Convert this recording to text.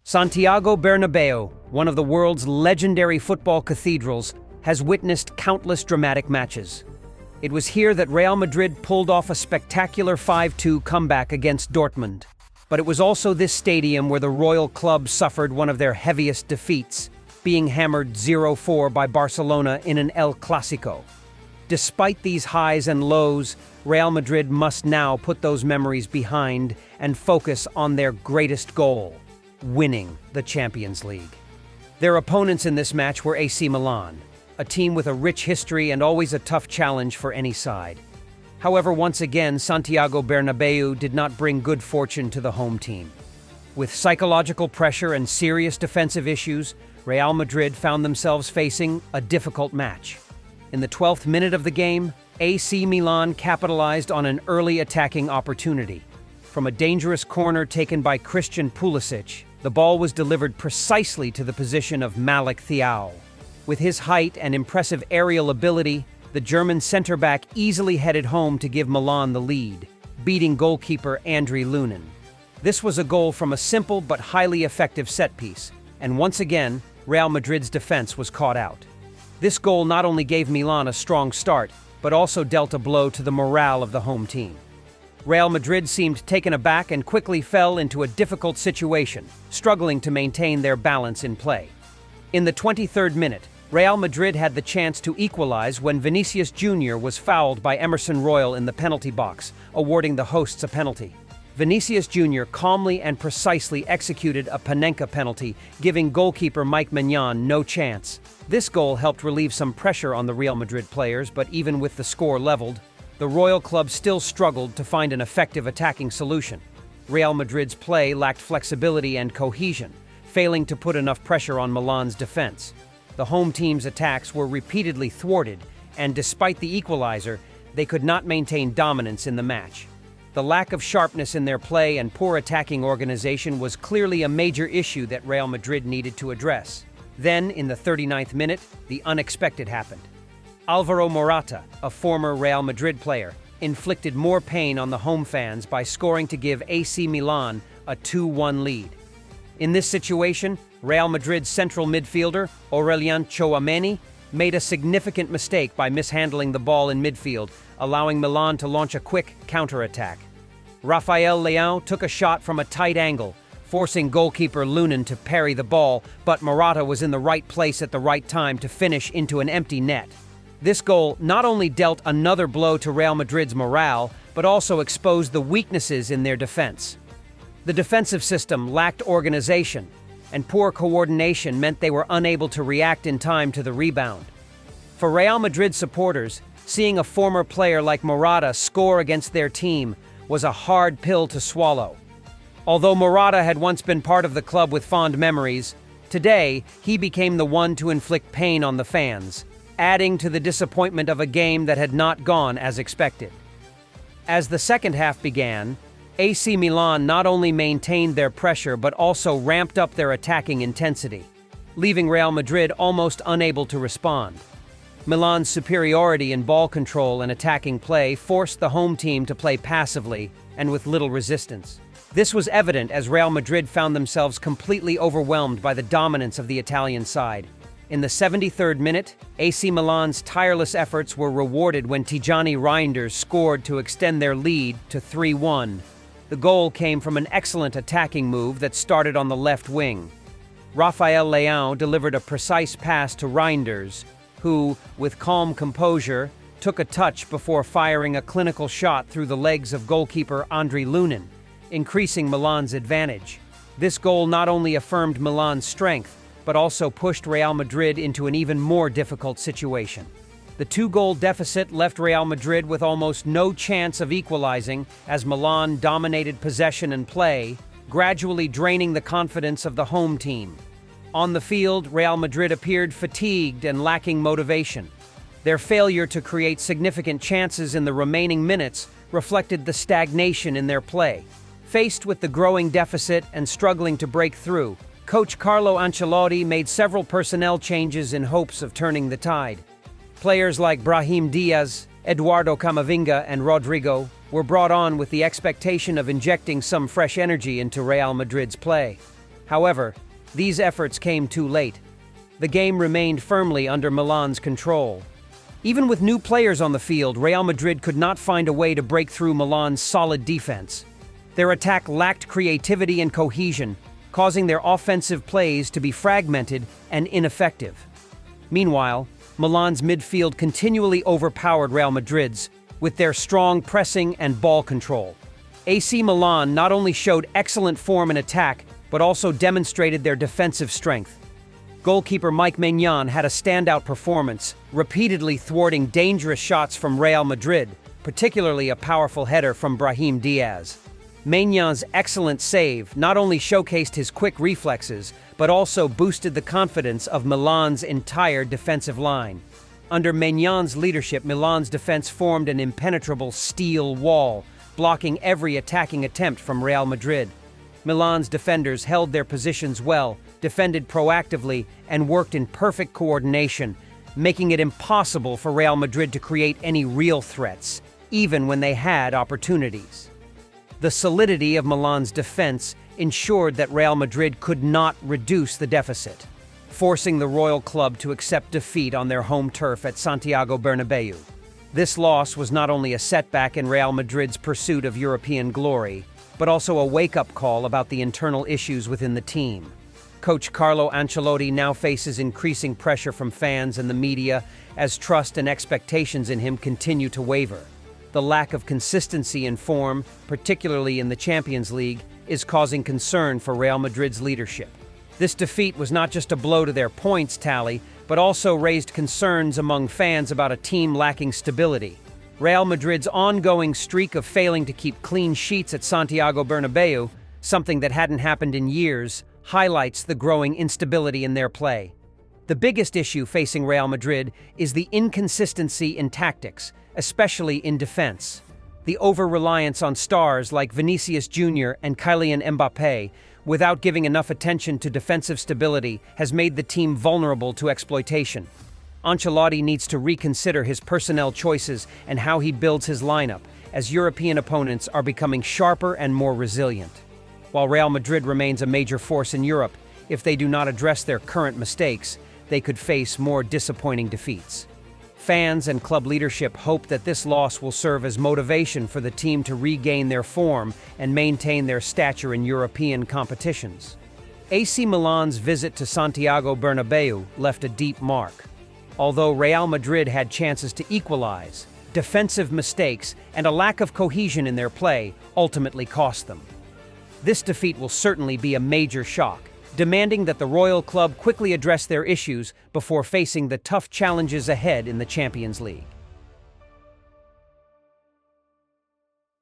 Santiago Bernabeu, one of the world's legendary football cathedrals, has witnessed countless dramatic matches. It was here that Real Madrid pulled off a spectacular 5-2 comeback against Dortmund. But it was also this stadium where the Royal Club suffered one of their heaviest defeats, being hammered 0-4 by Barcelona in an El Clásico. Despite these highs and lows, Real Madrid must now put those memories behind and focus on their greatest goal: winning the Champions League. Their opponents in this match were AC Milan, a team with a rich history and always a tough challenge for any side. However, once again, Santiago Bernabeu did not bring good fortune to the home team. With psychological pressure and serious defensive issues, Real Madrid found themselves facing a difficult match. In the 12th minute of the game, AC Milan capitalized on an early attacking opportunity. From a dangerous corner taken by Christian Pulisic, the ball was delivered precisely to the position of Malik Thiaw. With his height and impressive aerial ability, the German center-back easily headed home to give Milan the lead, beating goalkeeper Andriy Lunin. This was a goal from a simple but highly effective set piece, and once again, Real Madrid's defense was caught out. This goal not only gave Milan a strong start, but also dealt a blow to the morale of the home team. Real Madrid seemed taken aback and quickly fell into a difficult situation, struggling to maintain their balance in play. In the 23rd minute, Real Madrid had the chance to equalize when Vinicius Jr. was fouled by Emerson Royal in the penalty box, awarding the hosts a penalty. Vinicius Jr. calmly and precisely executed a Panenka penalty, giving goalkeeper Mike Maignan no chance. This goal helped relieve some pressure on the Real Madrid players, but even with the score leveled, the Royal Club still struggled to find an effective attacking solution. Real Madrid's play lacked flexibility and cohesion, failing to put enough pressure on Milan's defense. The home team's attacks were repeatedly thwarted, and despite the equalizer, they could not maintain dominance in the match. The lack of sharpness in their play and poor attacking organization was clearly a major issue that Real Madrid needed to address. Then, in the 39th minute, the unexpected happened. Alvaro Morata, a former Real Madrid player, inflicted more pain on the home fans by scoring to give AC Milan a 2-1 lead. In this situation, Real Madrid's central midfielder, Aurelien Tchouameni, made a significant mistake by mishandling the ball in midfield, allowing Milan to launch a quick counter-attack. Rafael Leão took a shot from a tight angle, forcing goalkeeper Lunin to parry the ball, but Morata was in the right place at the right time to finish into an empty net. This goal not only dealt another blow to Real Madrid's morale, but also exposed the weaknesses in their defense. The defensive system lacked organization, and poor coordination meant they were unable to react in time to the rebound. For Real Madrid supporters, seeing a former player like Morata score against their team was a hard pill to swallow. Although Morata had once been part of the club with fond memories, today he became the one to inflict pain on the fans, adding to the disappointment of a game that had not gone as expected. As the second half began, AC Milan not only maintained their pressure but also ramped up their attacking intensity, leaving Real Madrid almost unable to respond. Milan's superiority in ball control and attacking play forced the home team to play passively and with little resistance. This was evident as Real Madrid found themselves completely overwhelmed by the dominance of the Italian side. In the 73rd minute, AC Milan's tireless efforts were rewarded when Tijani Reinders scored to extend their lead to 3-1. The goal came from an excellent attacking move that started on the left wing. Rafael Leão delivered a precise pass to Reinders, who, with calm composure, took a touch before firing a clinical shot through the legs of goalkeeper Andriy Lunin, increasing Milan's advantage. This goal not only affirmed Milan's strength, but also pushed Real Madrid into an even more difficult situation. The two-goal deficit left Real Madrid with almost no chance of equalizing as Milan dominated possession and play, gradually draining the confidence of the home team. On the field, Real Madrid appeared fatigued and lacking motivation. Their failure to create significant chances in the remaining minutes reflected the stagnation in their play. Faced with the growing deficit and struggling to break through, coach Carlo Ancelotti made several personnel changes in hopes of turning the tide. Players like Brahim Diaz, Eduardo Camavinga, and Rodrigo were brought on with the expectation of injecting some fresh energy into Real Madrid's play. However, these efforts came too late. The game remained firmly under Milan's control. Even with new players on the field, Real Madrid could not find a way to break through Milan's solid defense. Their attack lacked creativity and cohesion, causing their offensive plays to be fragmented and ineffective. Meanwhile, Milan's midfield continually overpowered Real Madrid's with their strong pressing and ball control. AC Milan not only showed excellent form in attack, but also demonstrated their defensive strength. Goalkeeper Mike Maignan had a standout performance, repeatedly thwarting dangerous shots from Real Madrid, particularly a powerful header from Brahim Diaz. Maignan's excellent save not only showcased his quick reflexes, but also boosted the confidence of Milan's entire defensive line. Under Maignan's leadership, Milan's defense formed an impenetrable steel wall, blocking every attacking attempt from Real Madrid. Milan's defenders held their positions well, defended proactively, and worked in perfect coordination, making it impossible for Real Madrid to create any real threats, even when they had opportunities. The solidity of Milan's defense ensured that Real Madrid could not reduce the deficit, forcing the Royal Club to accept defeat on their home turf at Santiago Bernabeu. This loss was not only a setback in Real Madrid's pursuit of European glory, but also a wake-up call about the internal issues within the team. Coach Carlo Ancelotti now faces increasing pressure from fans and the media as trust and expectations in him continue to waver. The lack of consistency in form, particularly in the Champions League, is causing concern for Real Madrid's leadership. This defeat was not just a blow to their points tally, but also raised concerns among fans about a team lacking stability. Real Madrid's ongoing streak of failing to keep clean sheets at Santiago Bernabeu, something that hadn't happened in years, highlights the growing instability in their play. The biggest issue facing Real Madrid is the inconsistency in tactics, especially in defense. The over-reliance on stars like Vinicius Jr. and Kylian Mbappé, without giving enough attention to defensive stability, has made the team vulnerable to exploitation. Ancelotti needs to reconsider his personnel choices and how he builds his lineup, as European opponents are becoming sharper and more resilient. While Real Madrid remains a major force in Europe, if they do not address their current mistakes, they could face more disappointing defeats. Fans and club leadership hope that this loss will serve as motivation for the team to regain their form and maintain their stature in European competitions. AC Milan's visit to Santiago Bernabeu left a deep mark. Although Real Madrid had chances to equalize, defensive mistakes and a lack of cohesion in their play ultimately cost them. This defeat will certainly be a major shock, demanding that the Royal Club quickly address their issues before facing the tough challenges ahead in the Champions League.